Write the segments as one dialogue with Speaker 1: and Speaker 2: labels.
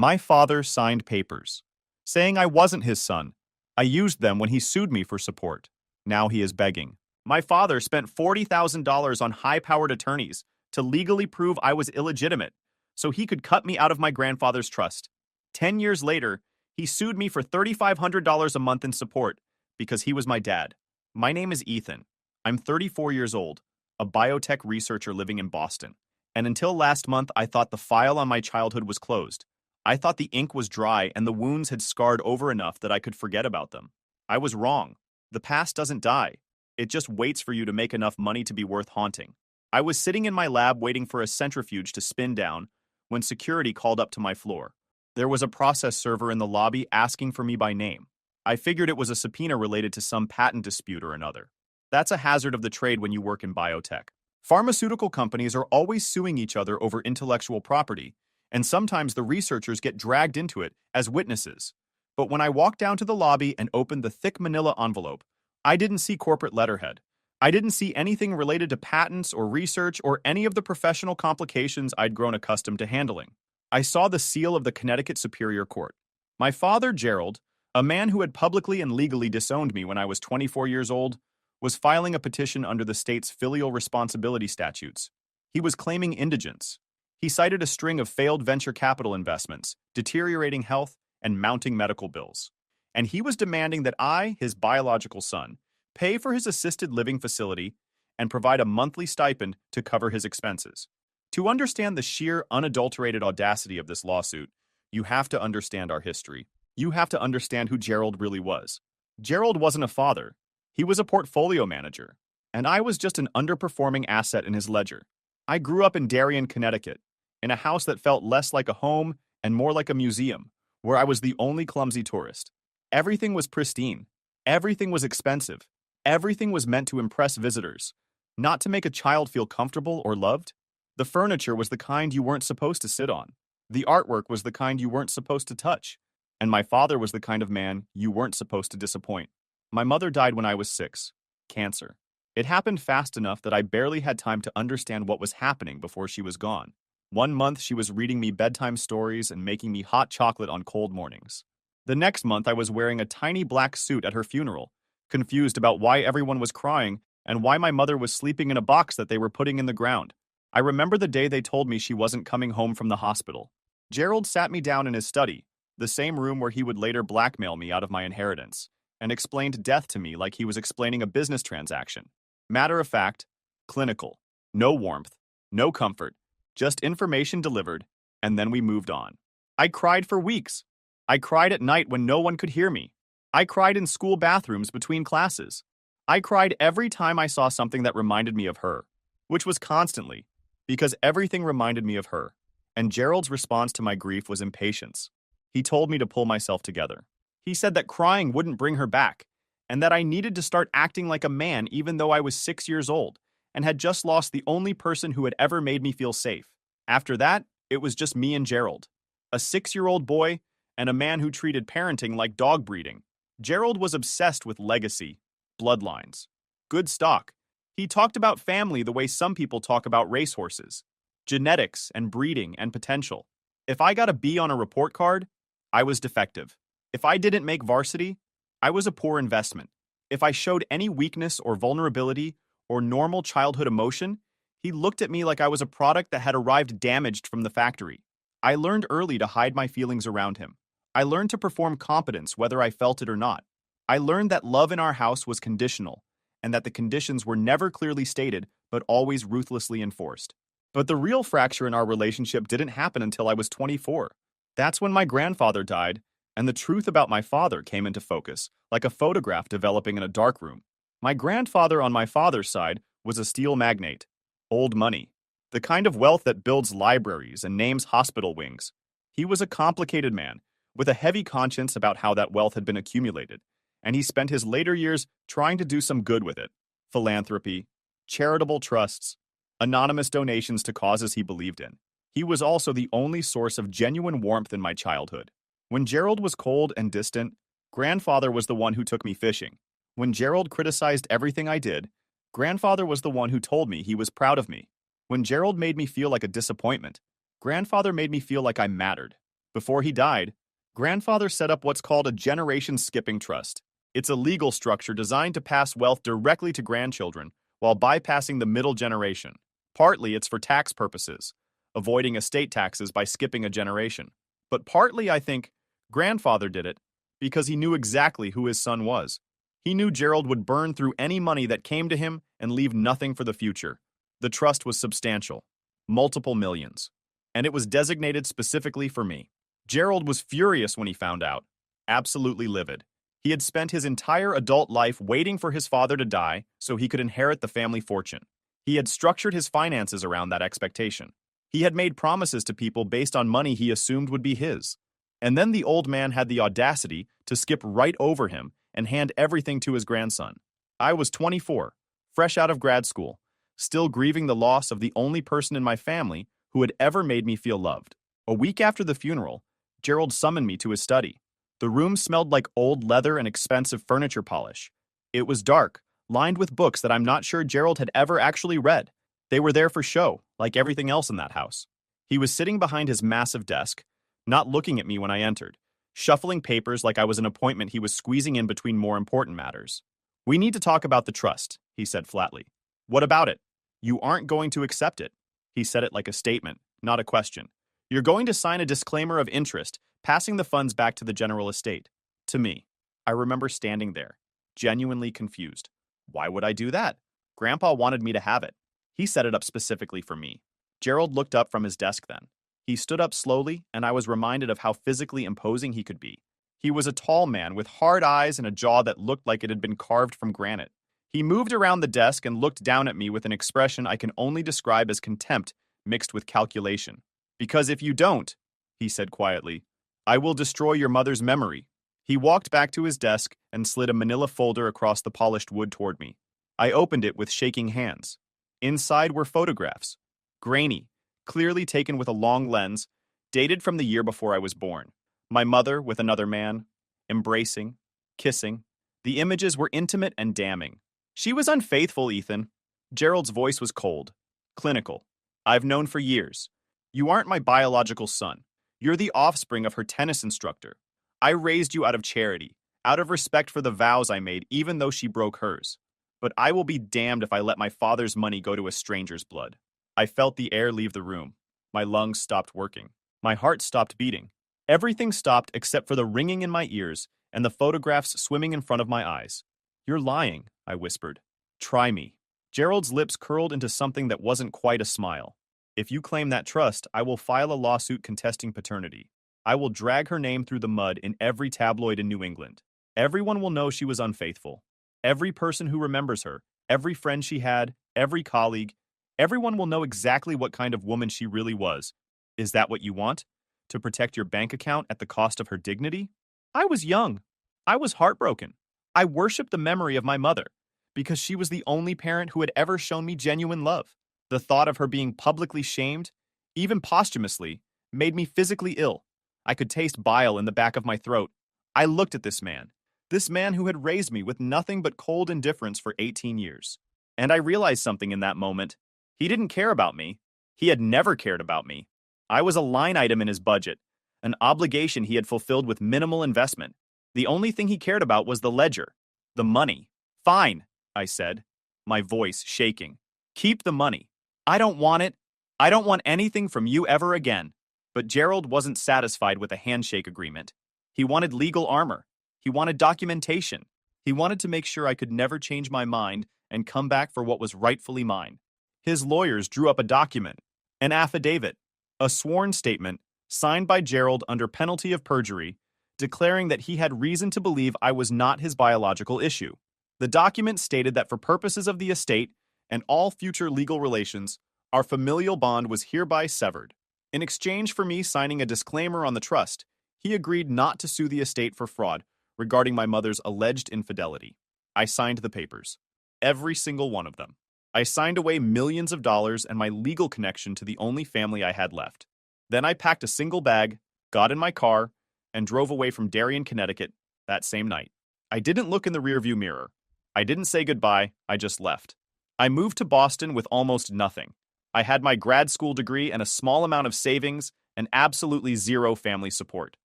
Speaker 1: My father signed papers, saying I wasn't his son. I used them when he sued me for support. Now he is begging. My father spent $40,000 on high-powered attorneys to legally prove I was illegitimate, so he could cut me out of my grandfather's trust. 10 years later, he sued me for $3,500 a month in support because he was my dad. My name is Ethan. I'm 34 years old, a biotech researcher living in Boston. And until last month, I thought the file on my childhood was closed. I thought the ink was dry and the wounds had scarred over enough that I could forget about them. I was wrong. The past doesn't die. It just waits for you to make enough money to be worth haunting. I was sitting in my lab waiting for a centrifuge to spin down when security called up to my floor. There was a process server in the lobby asking for me by name. I figured it was a subpoena related to some patent dispute or another. That's a hazard of the trade when you work in biotech. Pharmaceutical companies are always suing each other over intellectual property, and sometimes the researchers get dragged into it as witnesses. But when I walked down to the lobby and opened the thick manila envelope, I didn't see corporate letterhead. I didn't see anything related to patents or research or any of the professional complications I'd grown accustomed to handling. I saw the seal of the Connecticut Superior Court. My father, Gerald, a man who had publicly and legally disowned me when I was 24 years old, was filing a petition under the state's filial responsibility statutes. He was claiming indigence. He cited a string of failed venture capital investments, deteriorating health, and mounting medical bills. And he was demanding that I, his biological son, pay for his assisted living facility and provide a monthly stipend to cover his expenses. To understand the sheer, unadulterated audacity of this lawsuit, you have to understand our history. You have to understand who Gerald really was. Gerald wasn't a father. He was a portfolio manager, and I was just an underperforming asset in his ledger. I grew up in Darien, Connecticut, in a house that felt less like a home and more like a museum, where I was the only clumsy tourist. Everything was pristine. Everything was expensive. Everything was meant to impress visitors, not to make a child feel comfortable or loved. The furniture was the kind you weren't supposed to sit on. The artwork was the kind you weren't supposed to touch. And my father was the kind of man you weren't supposed to disappoint. My mother died when I was 6. Cancer. It happened fast enough that I barely had time to understand what was happening before she was gone. 1 month she was reading me bedtime stories and making me hot chocolate on cold mornings. The next month I was wearing a tiny black suit at her funeral, confused about why everyone was crying and why my mother was sleeping in a box that they were putting in the ground. I remember the day they told me she wasn't coming home from the hospital. Gerald sat me down in his study, the same room where he would later blackmail me out of my inheritance, and explained death to me like he was explaining a business transaction. Matter of fact, clinical. No warmth, no comfort, just information delivered, and then we moved on. I cried for weeks. I cried at night when no one could hear me. I cried in school bathrooms between classes. I cried every time I saw something that reminded me of her, which was constantly, because everything reminded me of her. And Gerald's response to my grief was impatience. He told me to pull myself together. He said that crying wouldn't bring her back, and that I needed to start acting like a man even though I was 6 years old and had just lost the only person who had ever made me feel safe. After that, it was just me and Gerald, a 6-year-old boy and a man who treated parenting like dog breeding. Gerald was obsessed with legacy, bloodlines, good stock. He talked about family the way some people talk about racehorses, genetics and breeding and potential. If I got a B on a report card, I was defective. If I didn't make varsity, I was a poor investment. If I showed any weakness or vulnerability or normal childhood emotion, he looked at me like I was a product that had arrived damaged from the factory. I learned early to hide my feelings around him. I learned to perform competence whether I felt it or not. I learned that love in our house was conditional, and that the conditions were never clearly stated, but always ruthlessly enforced. But the real fracture in our relationship didn't happen until I was 24. That's when my grandfather died, and the truth about my father came into focus, like a photograph developing in a dark room. My grandfather on my father's side was a steel magnate, old money, the kind of wealth that builds libraries and names hospital wings. He was a complicated man, with a heavy conscience about how that wealth had been accumulated, and he spent his later years trying to do some good with it. Philanthropy, charitable trusts, anonymous donations to causes he believed in. He was also the only source of genuine warmth in my childhood. When Gerald was cold and distant, Grandfather was the one who took me fishing. When Gerald criticized everything I did, Grandfather was the one who told me he was proud of me. When Gerald made me feel like a disappointment, Grandfather made me feel like I mattered. Before he died, grandfather set up what's called a generation skipping trust. It's a legal structure designed to pass wealth directly to grandchildren while bypassing the middle generation. Partly it's for tax purposes, avoiding estate taxes by skipping a generation. But partly, I think, grandfather did it because he knew exactly who his son was. He knew Gerald would burn through any money that came to him and leave nothing for the future. The trust was substantial, multiple millions, and it was designated specifically for me. Gerald was furious when he found out, absolutely livid. He had spent his entire adult life waiting for his father to die so he could inherit the family fortune. He had structured his finances around that expectation. He had made promises to people based on money he assumed would be his. And then the old man had the audacity to skip right over him and hand everything to his grandson. I was 24, fresh out of grad school, still grieving the loss of the only person in my family who had ever made me feel loved. A week after the funeral, Gerald summoned me to his study. The room smelled like old leather and expensive furniture polish. It was dark, lined with books that I'm not sure Gerald had ever actually read. They were there for show, like everything else in that house. He was sitting behind his massive desk, not looking at me when I entered, shuffling papers like I was an appointment he was squeezing in between more important matters. "We need to talk about the trust," he said flatly. "What about it?" "You aren't going to accept it." He said it like a statement, not a question. "You're going to sign a disclaimer of interest, passing the funds back to the general estate." To me. I remember standing there, genuinely confused. Why would I do that? Grandpa wanted me to have it. He set it up specifically for me. Gerald looked up from his desk then. He stood up slowly, and I was reminded of how physically imposing he could be. He was a tall man with hard eyes and a jaw that looked like it had been carved from granite. He moved around the desk and looked down at me with an expression I can only describe as contempt mixed with calculation. "Because if you don't," he said quietly, "I will destroy your mother's memory." He walked back to his desk and slid a manila folder across the polished wood toward me. I opened it with shaking hands. Inside were photographs, grainy, clearly taken with a long lens, dated from the year before I was born. My mother with another man, embracing, kissing. The images were intimate and damning. "She was unfaithful, Ethan." Gerald's voice was cold, clinical. "I've known for years. You aren't my biological son. You're the offspring of her tennis instructor. I raised you out of charity, out of respect for the vows I made, even though she broke hers. But I will be damned if I let my father's money go to a stranger's blood." I felt the air leave the room. My lungs stopped working. My heart stopped beating. Everything stopped except for the ringing in my ears and the photographs swimming in front of my eyes. "You're lying," I whispered. "Try me." Gerald's lips curled into something that wasn't quite a smile. "If you claim that trust, I will file a lawsuit contesting paternity. I will drag her name through the mud in every tabloid in New England. Everyone will know she was unfaithful. Every person who remembers her, every friend she had, every colleague, everyone will know exactly what kind of woman she really was. Is that what you want? To protect your bank account at the cost of her dignity?" I was young. I was heartbroken. I worshipped the memory of my mother because she was the only parent who had ever shown me genuine love. The thought of her being publicly shamed, even posthumously, made me physically ill. I could taste bile in the back of my throat. I looked at this man who had raised me with nothing but cold indifference for 18 years. And I realized something in that moment. He didn't care about me. He had never cared about me. I was a line item in his budget, an obligation he had fulfilled with minimal investment. The only thing he cared about was the ledger, the money. "Fine," I said, my voice shaking. "Keep the money. I don't want it. I don't want anything from you ever again." But Gerald wasn't satisfied with a handshake agreement. He wanted legal armor. He wanted documentation. He wanted to make sure I could never change my mind and come back for what was rightfully mine. His lawyers drew up a document, an affidavit, a sworn statement signed by Gerald under penalty of perjury, declaring that he had reason to believe I was not his biological issue. The document stated that for purposes of the estate and all future legal relations, our familial bond was hereby severed. In exchange for me signing a disclaimer on the trust, he agreed not to sue the estate for fraud regarding my mother's alleged infidelity. I signed the papers. Every single one of them. I signed away millions of dollars and my legal connection to the only family I had left. Then I packed a single bag, got in my car, and drove away from Darien, Connecticut that same night. I didn't look in the rearview mirror. I didn't say goodbye, I just left. I moved to Boston with almost nothing. I had my grad school degree and a small amount of savings and absolutely zero family support.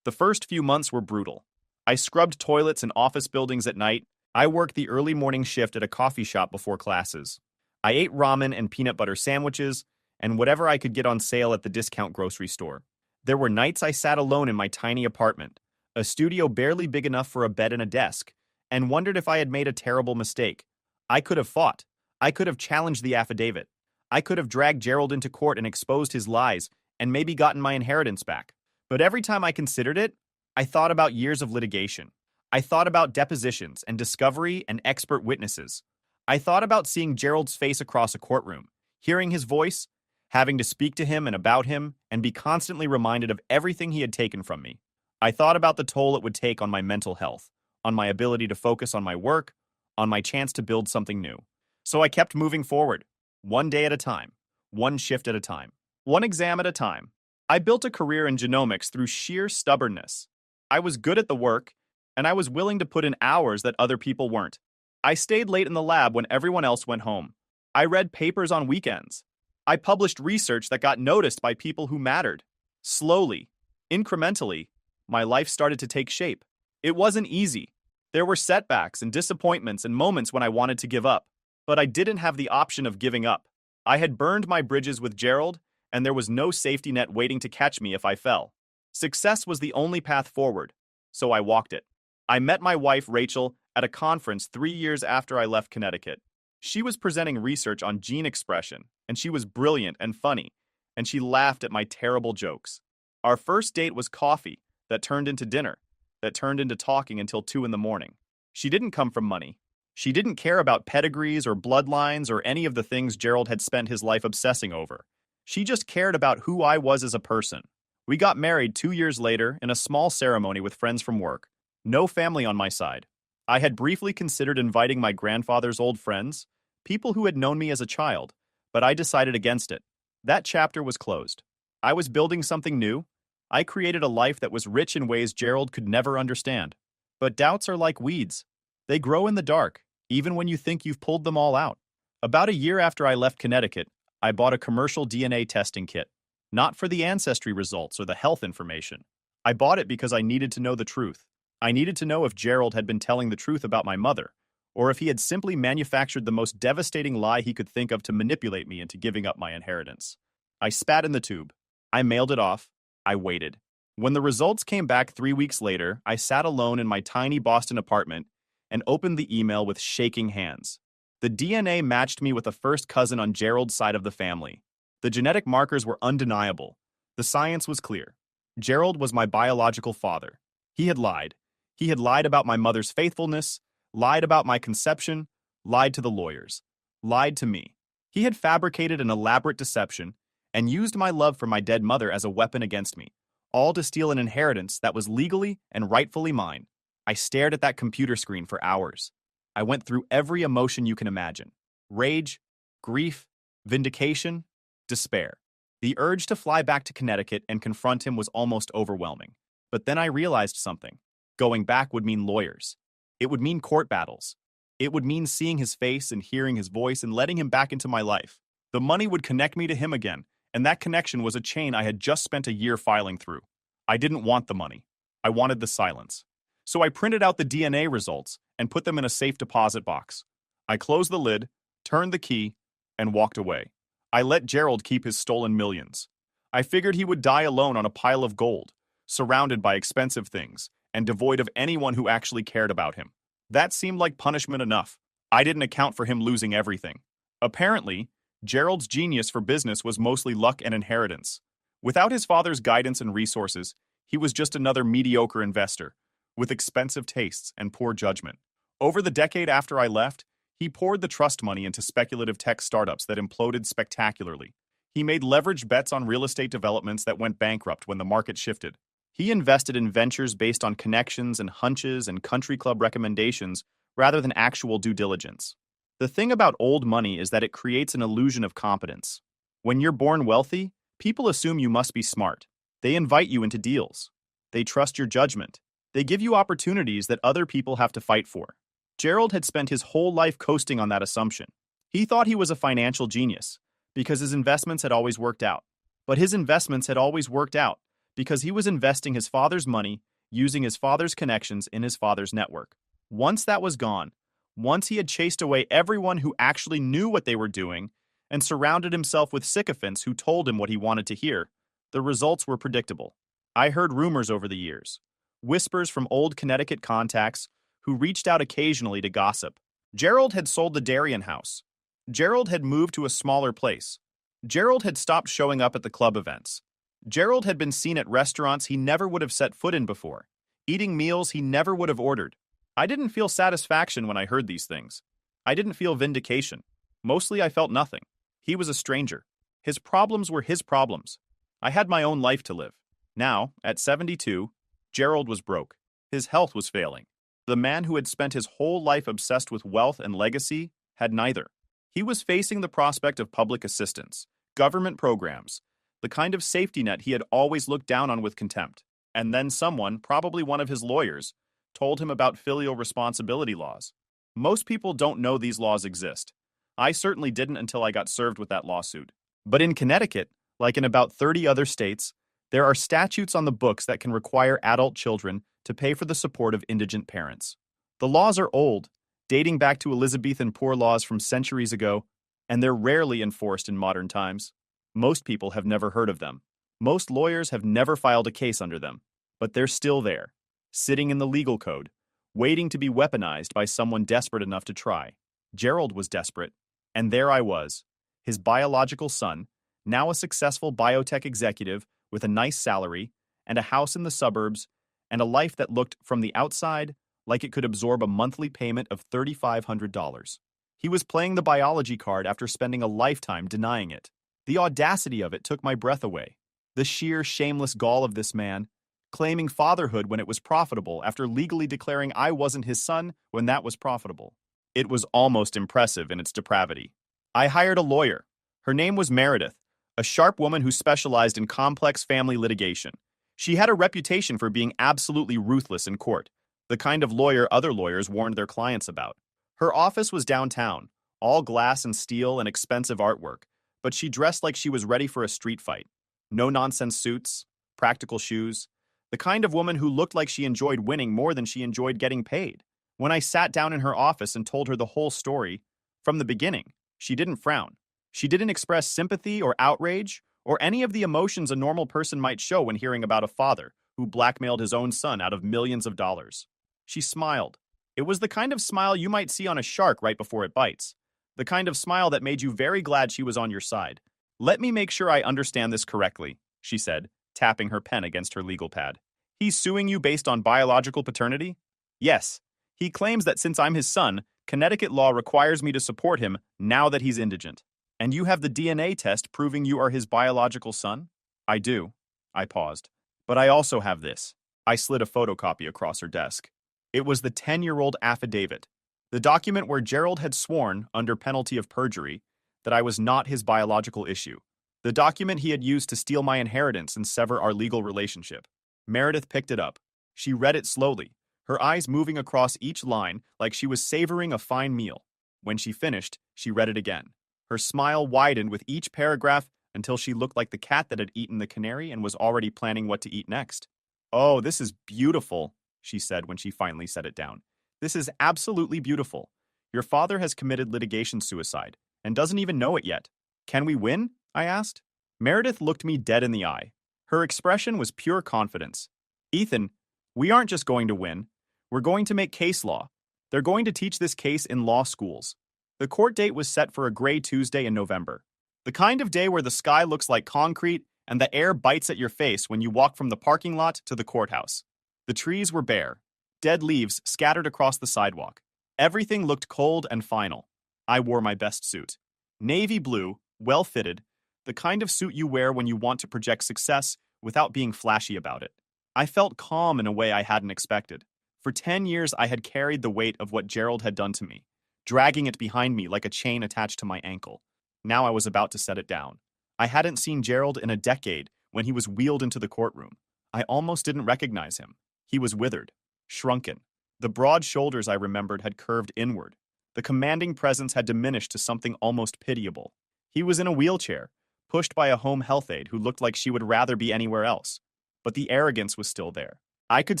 Speaker 1: The first few months were brutal. I scrubbed toilets in office buildings at night. I worked the early morning shift at a coffee shop before classes. I ate ramen and peanut butter sandwiches and whatever I could get on sale at the discount grocery store. There were nights I sat alone in my tiny apartment, a studio barely big enough for a bed and a desk, and wondered if I had made a terrible mistake. I could have fought. I could have challenged the affidavit. I could have dragged Gerald into court and exposed his lies and maybe gotten my inheritance back. But every time I considered it, I thought about years of litigation. I thought about depositions and discovery and expert witnesses. I thought about seeing Gerald's face across a courtroom, hearing his voice, having to speak to him and about him, and be constantly reminded of everything he had taken from me. I thought about the toll it would take on my mental health, on my ability to focus on my work, on my chance to build something new. So I kept moving forward, one day at a time, one shift at a time, one exam at a time. I built a career in genomics through sheer stubbornness. I was good at the work, and I was willing to put in hours that other people weren't. I stayed late in the lab when everyone else went home. I read papers on weekends. I published research that got noticed by people who mattered. Slowly, incrementally, my life started to take shape. It wasn't easy. There were setbacks and disappointments and moments when I wanted to give up. But I didn't have the option of giving up. I had burned my bridges with Gerald, and there was no safety net waiting to catch me if I fell. Success was the only path forward, so I walked it. I met my wife, Rachel, at a conference 3 years after I left Connecticut. She was presenting research on gene expression, and she was brilliant and funny, and she laughed at my terrible jokes. Our first date was coffee that turned into dinner, that turned into talking until 2 in the morning. She didn't come from money. She didn't care about pedigrees or bloodlines or any of the things Gerald had spent his life obsessing over. She just cared about who I was as a person. We got married 2 years later in a small ceremony with friends from work. No family on my side. I had briefly considered inviting my grandfather's old friends, people who had known me as a child, but I decided against it. That chapter was closed. I was building something new. I created a life that was rich in ways Gerald could never understand. But doubts are like weeds. They grow in the dark, even when you think you've pulled them all out. About a year after I left Connecticut, I bought a commercial DNA testing kit. Not for the ancestry results or the health information. I bought it because I needed to know the truth. I needed to know if Gerald had been telling the truth about my mother, or if he had simply manufactured the most devastating lie he could think of to manipulate me into giving up my inheritance. I spat in the tube. I mailed it off. I waited. When the results came back 3 weeks later, I sat alone in my tiny Boston apartment and opened the email with shaking hands. The DNA matched me with a first cousin on Gerald's side of the family. The genetic markers were undeniable. The science was clear. Gerald was my biological father. He had lied. He had lied about my mother's faithfulness, lied about my conception, lied to the lawyers, lied to me. He had fabricated an elaborate deception and used my love for my dead mother as a weapon against me, all to steal an inheritance that was legally and rightfully mine. I stared at that computer screen for hours. I went through every emotion you can imagine. Rage, grief, vindication, despair. The urge to fly back to Connecticut and confront him was almost overwhelming. But then I realized something. Going back would mean lawyers. It would mean court battles. It would mean seeing his face and hearing his voice and letting him back into my life. The money would connect me to him again, and that connection was a chain I had just spent a year filing through. I didn't want the money. I wanted the silence. So I printed out the DNA results and put them in a safe deposit box. I closed the lid, turned the key, and walked away. I let Gerald keep his stolen millions. I figured he would die alone on a pile of gold, surrounded by expensive things, and devoid of anyone who actually cared about him. That seemed like punishment enough. I didn't account for him losing everything. Apparently, Gerald's genius for business was mostly luck and inheritance. Without his father's guidance and resources, he was just another mediocre investor, with expensive tastes and poor judgment. Over the decade after I left, he poured the trust money into speculative tech startups that imploded spectacularly. He made leveraged bets on real estate developments that went bankrupt when the market shifted. He invested in ventures based on connections and hunches and country club recommendations rather than actual due diligence. The thing about old money is that it creates an illusion of competence. When you're born wealthy, people assume you must be smart. They invite you into deals. They trust your judgment. They give you opportunities that other people have to fight for. Gerald had spent his whole life coasting on that assumption. He thought he was a financial genius because his investments had always worked out. But his investments had always worked out because he was investing his father's money using his father's connections in his father's network. Once that was gone, once he had chased away everyone who actually knew what they were doing and surrounded himself with sycophants who told him what he wanted to hear, the results were predictable. I heard rumors over the years, whispers from old Connecticut contacts who reached out occasionally to gossip. Gerald had sold the Darien house. Gerald had moved to a smaller place. Gerald had stopped showing up at the club events. Gerald had been seen at restaurants he never would have set foot in before, eating meals he never would have ordered. I didn't feel satisfaction when I heard these things. I didn't feel vindication. Mostly I felt nothing. He was a stranger. His problems were his problems. I had my own life to live. Now, at 72, Gerald was broke. His health was failing. The man who had spent his whole life obsessed with wealth and legacy had neither. He was facing the prospect of public assistance, government programs, the kind of safety net he had always looked down on with contempt. And then someone, probably one of his lawyers, told him about filial responsibility laws. Most people don't know these laws exist. I certainly didn't until I got served with that lawsuit. But in Connecticut, like in about 30 other states, there are statutes on the books that can require adult children to pay for the support of indigent parents. The laws are old, dating back to Elizabethan poor laws from centuries ago, and they're rarely enforced in modern times. Most people have never heard of them. Most lawyers have never filed a case under them, but they're still there, sitting in the legal code, waiting to be weaponized by someone desperate enough to try. Gerald was desperate, and there I was, his biological son, now a successful biotech executive with a nice salary and a house in the suburbs and a life that looked, from the outside, like it could absorb a monthly payment of $3,500. He was playing the biology card after spending a lifetime denying it. The audacity of it took my breath away. The sheer shameless gall of this man, claiming fatherhood when it was profitable after legally declaring I wasn't his son when that was profitable. It was almost impressive in its depravity. I hired a lawyer. Her name was Meredith, a sharp woman who specialized in complex family litigation. She had a reputation for being absolutely ruthless in court, the kind of lawyer other lawyers warned their clients about. Her office was downtown, all glass and steel and expensive artwork, but she dressed like she was ready for a street fight. No-nonsense suits, practical shoes, the kind of woman who looked like she enjoyed winning more than she enjoyed getting paid. When I sat down in her office and told her the whole story, from the beginning, she didn't frown. She didn't express sympathy or outrage or any of the emotions a normal person might show when hearing about a father who blackmailed his own son out of millions of dollars. She smiled. It was the kind of smile you might see on a shark right before it bites. The kind of smile that made you very glad she was on your side. "Let me make sure I understand this correctly," she said, tapping her pen against her legal pad. "He's suing you based on biological paternity?" "Yes. He claims that since I'm his son, Connecticut law requires me to support him now that he's indigent. And you have the DNA test proving you are his biological son?" "I do." I paused. "But I also have this." I slid a photocopy across her desk. It was the 10-year-old affidavit, the document where Gerald had sworn, under penalty of perjury, that I was not his biological issue. The document he had used to steal my inheritance and sever our legal relationship. Meredith picked it up. She read it slowly, her eyes moving across each line like she was savoring a fine meal. When she finished, she read it again. Her smile widened with each paragraph until she looked like the cat that had eaten the canary and was already planning what to eat next. "Oh, this is beautiful," she said when she finally set it down. "This is absolutely beautiful. Your father has committed litigation suicide and doesn't even know it yet. Can we win?" I asked. Meredith looked me dead in the eye. Her expression was pure confidence. "Ethan, we aren't just going to win. We're going to make case law. They're going to teach this case in law schools." The court date was set for a gray Tuesday in November. The kind of day where the sky looks like concrete and the air bites at your face when you walk from the parking lot to the courthouse. The trees were bare, dead leaves scattered across the sidewalk. Everything looked cold and final. I wore my best suit. Navy blue, well-fitted, the kind of suit you wear when you want to project success without being flashy about it. I felt calm in a way I hadn't expected. For 10 years, I had carried the weight of what Gerald had done to me, dragging it behind me like a chain attached to my ankle. Now I was about to set it down. I hadn't seen Gerald in a decade when he was wheeled into the courtroom. I almost didn't recognize him. He was withered, shrunken. The broad shoulders I remembered had curved inward. The commanding presence had diminished to something almost pitiable. He was in a wheelchair, pushed by a home health aide who looked like she would rather be anywhere else. But the arrogance was still there. I could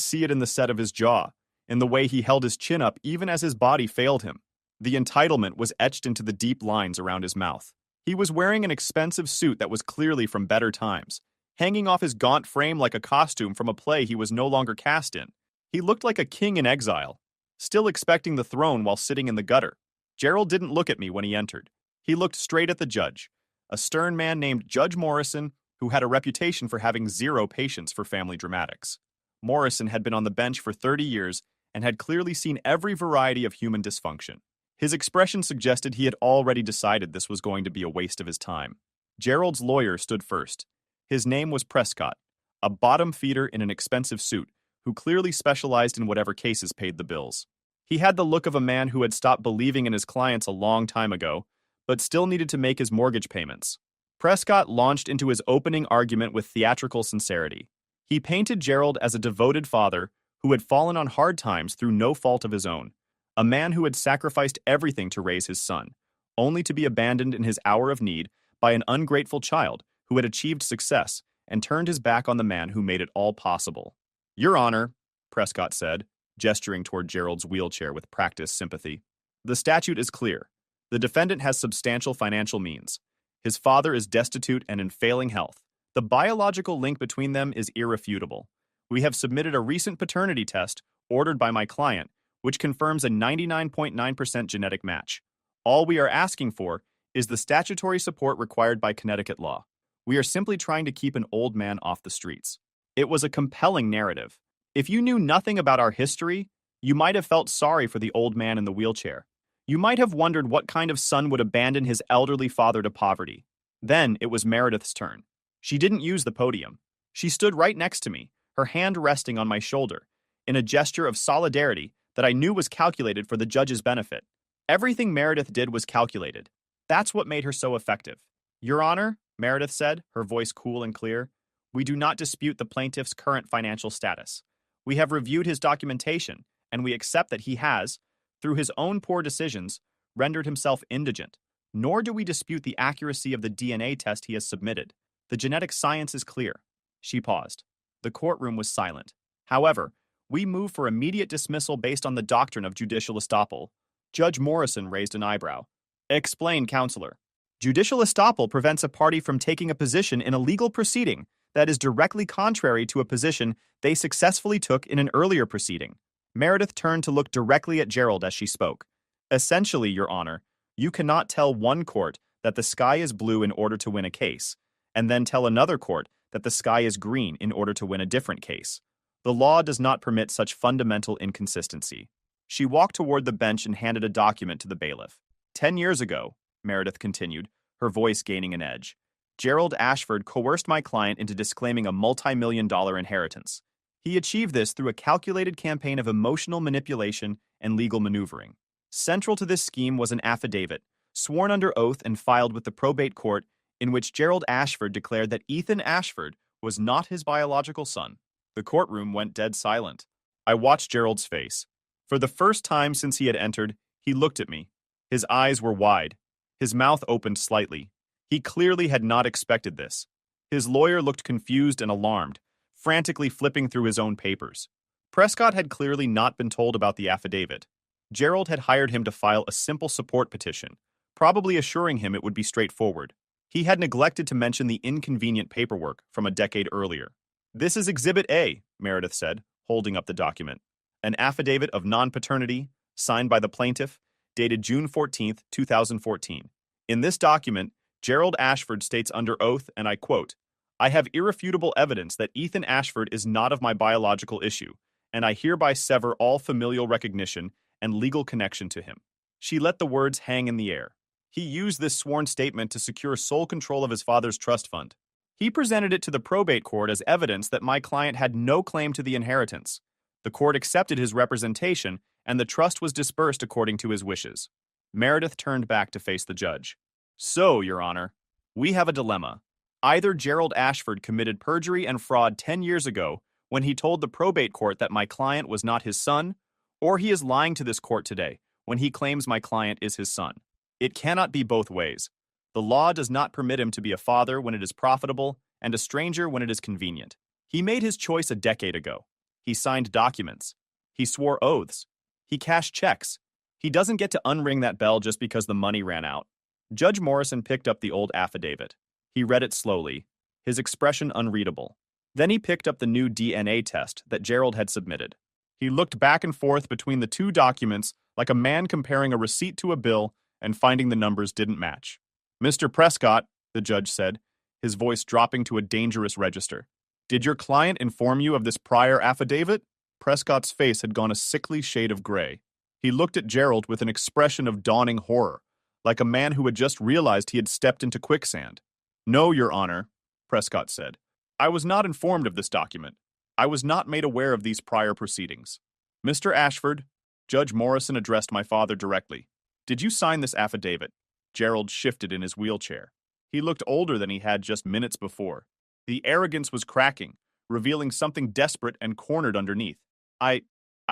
Speaker 1: see it in the set of his jaw, in the way he held his chin up even as his body failed him. The entitlement was etched into the deep lines around his mouth. He was wearing an expensive suit that was clearly from better times, hanging off his gaunt frame like a costume from a play he was no longer cast in. He looked like a king in exile, still expecting the throne while sitting in the gutter. Gerald didn't look at me when he entered. He looked straight at the judge, a stern man named Judge Morrison, who had a reputation for having zero patience for family dramatics. Morrison had been on the bench for 30 years and had clearly seen every variety of human dysfunction. His expression suggested he had already decided this was going to be a waste of his time. Gerald's lawyer stood first. His name was Prescott, a bottom feeder in an expensive suit who clearly specialized in whatever cases paid the bills. He had the look of a man who had stopped believing in his clients a long time ago, but still needed to make his mortgage payments. Prescott launched into his opening argument with theatrical sincerity. He painted Gerald as a devoted father who had fallen on hard times through no fault of his own, a man who had sacrificed everything to raise his son, only to be abandoned in his hour of need by an ungrateful child who had achieved success and turned his back on the man who made it all possible. "Your Honor," Prescott said, gesturing toward Gerald's wheelchair with practiced sympathy, "the statute is clear. The defendant has substantial financial means. His father is destitute and in failing health. The biological link between them is irrefutable. We have submitted a recent paternity test ordered by my client, which confirms a 99.9% genetic match. All we are asking for is the statutory support required by Connecticut law. We are simply trying to keep an old man off the streets." It was a compelling narrative. If you knew nothing about our history, you might have felt sorry for the old man in the wheelchair. You might have wondered what kind of son would abandon his elderly father to poverty. Then it was Meredith's turn. She didn't use the podium. She stood right next to me, her hand resting on my shoulder, in a gesture of solidarity that I knew was calculated for the judge's benefit. Everything Meredith did was calculated. That's what made her so effective. "Your Honor," Meredith said, her voice cool and clear, "we do not dispute the plaintiff's current financial status. We have reviewed his documentation, and we accept that he has, through his own poor decisions, rendered himself indigent. Nor do we dispute the accuracy of the DNA test he has submitted. The genetic science is clear." She paused. The courtroom was silent. "However, we move for immediate dismissal based on the doctrine of judicial estoppel." Judge Morrison raised an eyebrow. "Explain, counselor." "Judicial estoppel prevents a party from taking a position in a legal proceeding that is directly contrary to a position they successfully took in an earlier proceeding." Meredith turned to look directly at Gerald as she spoke. "Essentially, Your Honor, you cannot tell one court that the sky is blue in order to win a case, and then tell another court that the sky is green in order to win a different case. The law does not permit such fundamental inconsistency." She walked toward the bench and handed a document to the bailiff. 10 years ago," Meredith continued, her voice gaining an edge, "Gerald Ashford coerced my client into disclaiming a multi-million-dollar inheritance. He achieved this through a calculated campaign of emotional manipulation and legal maneuvering. Central to this scheme was an affidavit, sworn under oath and filed with the probate court, in which Gerald Ashford declared that Ethan Ashford was not his biological son." The courtroom went dead silent. I watched Gerald's face. For the first time since he had entered, he looked at me. His eyes were wide. His mouth opened slightly. He clearly had not expected this. His lawyer looked confused and alarmed, frantically flipping through his own papers. Prescott had clearly not been told about the affidavit. Gerald had hired him to file a simple support petition, probably assuring him it would be straightforward. He had neglected to mention the inconvenient paperwork from a decade earlier. "This is Exhibit A," Meredith said, holding up the document. "An affidavit of non-paternity, signed by the plaintiff, dated June 14, 2014. In this document, Gerald Ashford states under oath, and I quote, 'I have irrefutable evidence that Ethan Ashford is not of my biological issue, and I hereby sever all familial recognition and legal connection to him.'" She let the words hang in the air. He used this sworn statement to secure sole control of his father's trust fund. He presented it to the probate court as evidence that my client had no claim to the inheritance. The court accepted his representation, and the trust was dispersed according to his wishes. Meredith turned back to face the judge. "So, Your Honor, we have a dilemma. Either Gerald Ashford committed perjury and fraud 10 years ago when he told the probate court that my client was not his son, or he is lying to this court today when he claims my client is his son. It cannot be both ways. The law does not permit him to be a father when it is profitable and a stranger when it is convenient. He made his choice a decade ago. He signed documents. He swore oaths. He cashed checks. He doesn't get to unring that bell just because the money ran out. Judge Morrison picked up the old affidavit. He read it slowly, his expression unreadable. Then he picked up the new DNA test that Gerald had submitted. He looked back and forth between the two documents like a man comparing a receipt to a bill and finding the numbers didn't match. "Mr. Prescott," the judge said, his voice dropping to a dangerous register, "did your client inform you of this prior affidavit?" Prescott's face had gone a sickly shade of gray. He looked at Gerald with an expression of dawning horror, like a man who had just realized he had stepped into quicksand. "No, Your Honor," Prescott said. "I was not informed of this document. I was not made aware of these prior proceedings." "Mr. Ashford," Judge Morrison addressed my father directly, "did you sign this affidavit?" Gerald shifted in his wheelchair. He looked older than he had just minutes before. The arrogance was cracking, revealing something desperate and cornered underneath. I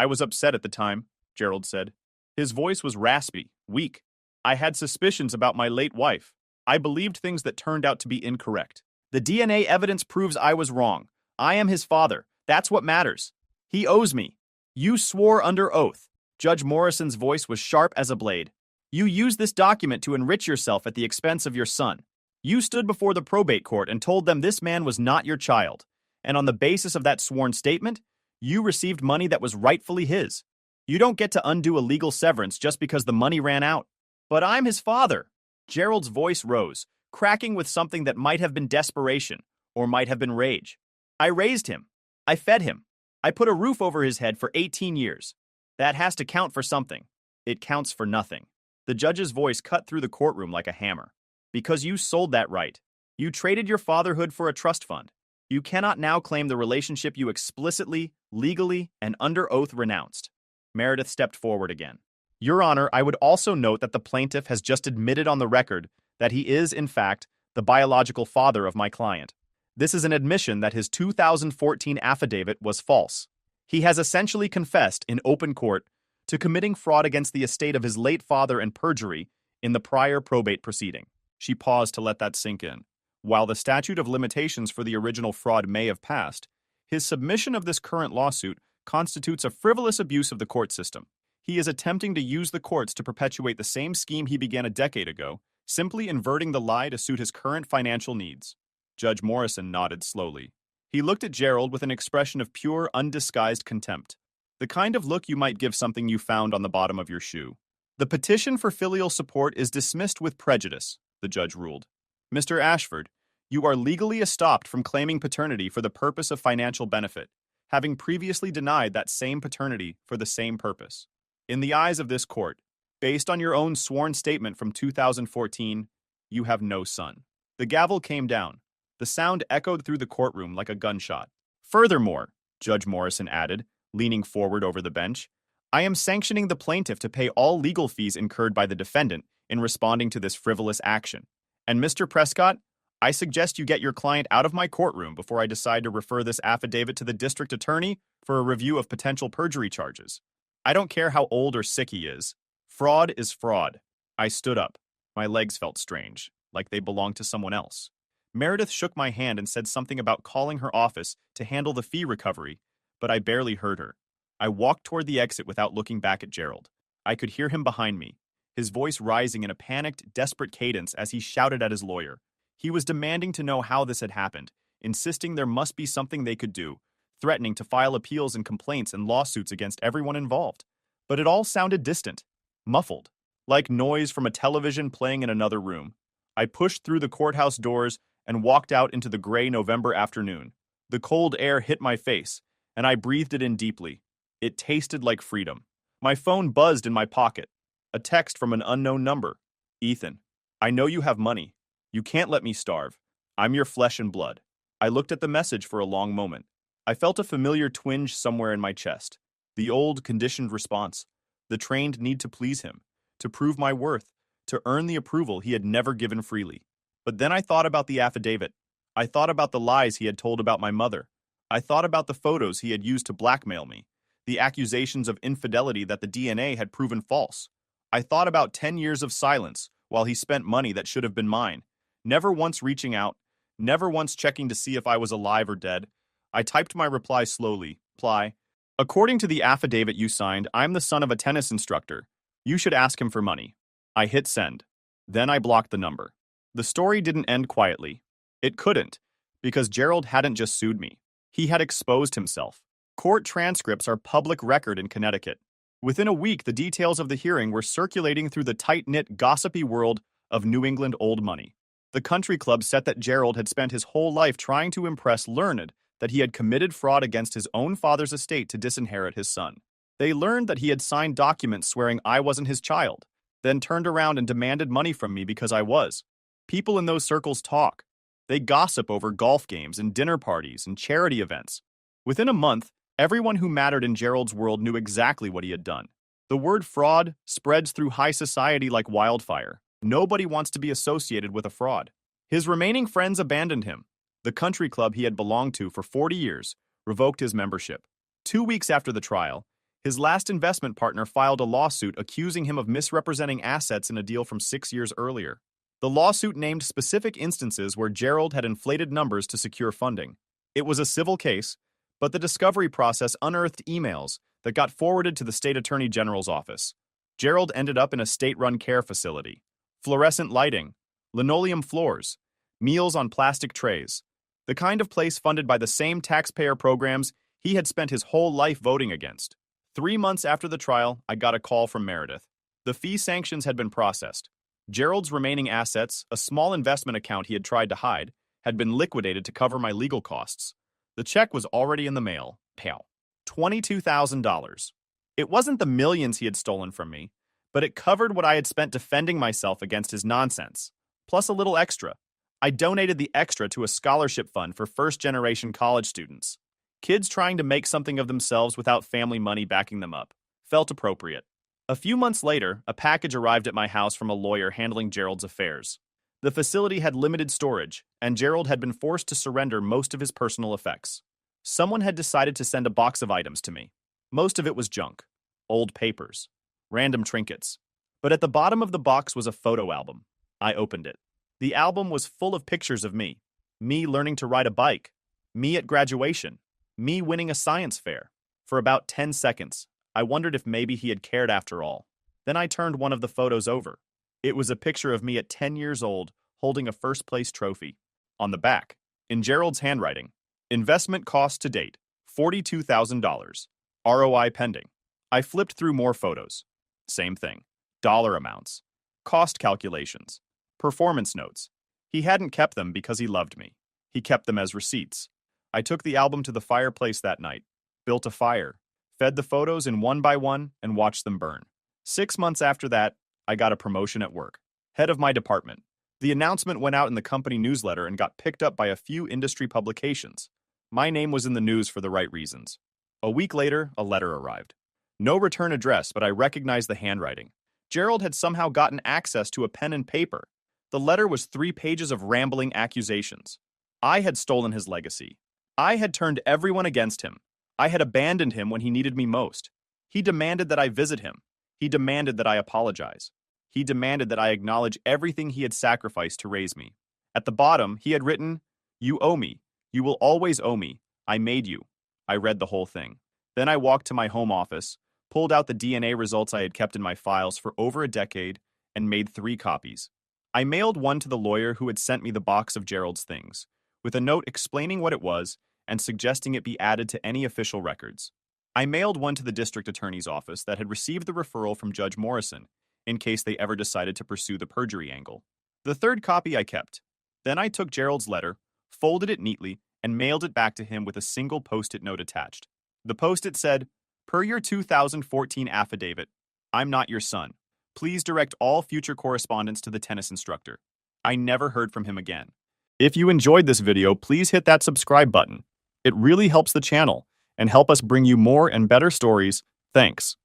Speaker 1: was upset at the time," Gerald said. His voice was raspy, weak. "I had suspicions about my late wife. I believed things that turned out to be incorrect. The DNA evidence proves I was wrong. I am his father. That's what matters. He owes me. You swore under oath." Judge Morrison's voice was sharp as a blade. "You used this document to enrich yourself at the expense of your son. You stood before the probate court and told them this man was not your child. And on the basis of that sworn statement, you received money that was rightfully his. You don't get to undo a legal severance just because the money ran out." "But I'm his father." Gerald's voice rose, cracking with something that might have been desperation or might have been rage. "I raised him. I fed him. I put a roof over his head for 18 years. That has to count for something. It counts for nothing." The judge's voice cut through the courtroom like a hammer. "Because you sold that right. You traded your fatherhood for a trust fund. You cannot now claim the relationship you explicitly, legally, and under oath renounced." Meredith stepped forward again. "Your Honor, I would also note that the plaintiff has just admitted on the record that he is, in fact, the biological father of my client. This is an admission that his 2014 affidavit was false. He has essentially confessed in open court to committing fraud against the estate of his late father and perjury in the prior probate proceeding." She paused to let that sink in. While the statute of limitations for the original fraud may have passed, his submission of this current lawsuit constitutes a frivolous abuse of the court system. He is attempting to use the courts to perpetuate the same scheme he began a decade ago, simply inverting the lie to suit his current financial needs. Judge Morrison nodded slowly. He looked at Gerald with an expression of pure, undisguised contempt. The kind of look you might give something you found on the bottom of your shoe. "The petition for filial support is dismissed with prejudice," the judge ruled. "Mr. Ashford, you are legally estopped from claiming paternity for the purpose of financial benefit, having previously denied that same paternity for the same purpose. In the eyes of this court, based on your own sworn statement from 2014, you have no son." The gavel came down. The sound echoed through the courtroom like a gunshot. "Furthermore," Judge Morrison added, leaning forward over the bench, "I am sanctioning the plaintiff to pay all legal fees incurred by the defendant in responding to this frivolous action. And Mr. Prescott, I suggest you get your client out of my courtroom before I decide to refer this affidavit to the district attorney for a review of potential perjury charges. I don't care how old or sick he is. Fraud is fraud." I stood up. My legs felt strange, like they belonged to someone else. Meredith shook my hand and said something about calling her office to handle the fee recovery, but I barely heard her. I walked toward the exit without looking back at Gerald. I could hear him behind me, his voice rising in a panicked, desperate cadence as he shouted at his lawyer. He was demanding to know how this had happened, insisting there must be something they could do, threatening to file appeals and complaints and lawsuits against everyone involved. But it all sounded distant, muffled, like noise from a television playing in another room. I pushed through the courthouse doors and walked out into the gray November afternoon. The cold air hit my face, and I breathed it in deeply. It tasted like freedom. My phone buzzed in my pocket. A text from an unknown number. "Ethan, I know you have money. You can't let me starve. I'm your flesh and blood." I looked at the message for a long moment. I felt a familiar twinge somewhere in my chest. The old, conditioned response. The trained need to please him, to prove my worth, to earn the approval he had never given freely. But then I thought about the affidavit. I thought about the lies he had told about my mother. I thought about the photos he had used to blackmail me, the accusations of infidelity that the DNA had proven false. I thought about 10 years of silence, while he spent money that should have been mine, never once reaching out, never once checking to see if I was alive or dead. I typed my reply slowly. Reply: according to the affidavit you signed, I'm the son of a tennis instructor. You should ask him for money. I hit send. Then I blocked the number. The story didn't end quietly. It couldn't, because Gerald hadn't just sued me. He had exposed himself. Court transcripts are public record in Connecticut. Within a week, the details of the hearing were circulating through the tight-knit, gossipy world of New England old money. The country club said that Gerald had spent his whole life trying to impress learned that he had committed fraud against his own father's estate to disinherit his son. They learned that he had signed documents swearing I wasn't his child, then turned around and demanded money from me because I was. People in those circles talk. They gossip over golf games and dinner parties and charity events. Within a month, everyone who mattered in Gerald's world knew exactly what he had done. The word fraud spreads through high society like wildfire. Nobody wants to be associated with a fraud. His remaining friends abandoned him. The country club he had belonged to for 40 years revoked his membership. 2 weeks after the trial, his last investment partner filed a lawsuit accusing him of misrepresenting assets in a deal from 6 years earlier. The lawsuit named specific instances where Gerald had inflated numbers to secure funding. It was a civil case, but the discovery process unearthed emails that got forwarded to the state attorney general's office. Gerald ended up in a state-run care facility. Fluorescent lighting, linoleum floors, meals on plastic trays. The kind of place funded by the same taxpayer programs he had spent his whole life voting against. 3 months after the trial, I got a call from Meredith. The fee sanctions had been processed. Gerald's remaining assets, a small investment account he had tried to hide, had been liquidated to cover my legal costs. The check was already in the mail. Pow. $22,000. It wasn't the millions he had stolen from me, but it covered what I had spent defending myself against his nonsense, plus a little extra. I donated the extra to a scholarship fund for first-generation college students. Kids trying to make something of themselves without family money backing them up. Felt appropriate. A few months later, a package arrived at my house from a lawyer handling Gerald's affairs. The facility had limited storage, and Gerald had been forced to surrender most of his personal effects. Someone had decided to send a box of items to me. Most of it was junk. Old papers. Random trinkets. But at the bottom of the box was a photo album. I opened it. The album was full of pictures of me. Me learning to ride a bike. Me at graduation. Me winning a science fair. For about 10 seconds, I wondered if maybe he had cared after all. Then I turned one of the photos over. It was a picture of me at 10 years old, holding a first-place trophy. On the back, in Gerald's handwriting, investment cost to date, $42,000. ROI pending. I flipped through more photos. Same thing. Dollar amounts. Cost calculations. Performance notes. He hadn't kept them because he loved me. He kept them as receipts. I took the album to the fireplace that night, built a fire, fed the photos in one by one, and watched them burn. 6 months after that, I got a promotion at work. Head of my department. The announcement went out in the company newsletter and got picked up by a few industry publications. My name was in the news for the right reasons. A week later, a letter arrived. No return address, but I recognized the handwriting. Gerald had somehow gotten access to a pen and paper. The letter was 3 pages of rambling accusations. I had stolen his legacy. I had turned everyone against him. I had abandoned him when he needed me most. He demanded that I visit him. He demanded that I apologize. He demanded that I acknowledge everything he had sacrificed to raise me. At the bottom, he had written, "You owe me. You will always owe me. I made you." I read the whole thing. Then I walked to my home office, pulled out the DNA results I had kept in my files for over a decade, and made 3 copies. I mailed one to the lawyer who had sent me the box of Gerald's things, with a note explaining what it was and suggesting it be added to any official records. I mailed one to the district attorney's office that had received the referral from Judge Morrison, in case they ever decided to pursue the perjury angle. The 3rd copy I kept. Then I took Gerald's letter, folded it neatly, and mailed it back to him with a single post-it note attached. The post-it said, "Per your 2014 affidavit, I'm not your son. Please direct all future correspondence to the tennis instructor." I never heard from him again. If you enjoyed this video, please hit that subscribe button. It really helps the channel and help us bring you more and better stories. Thanks.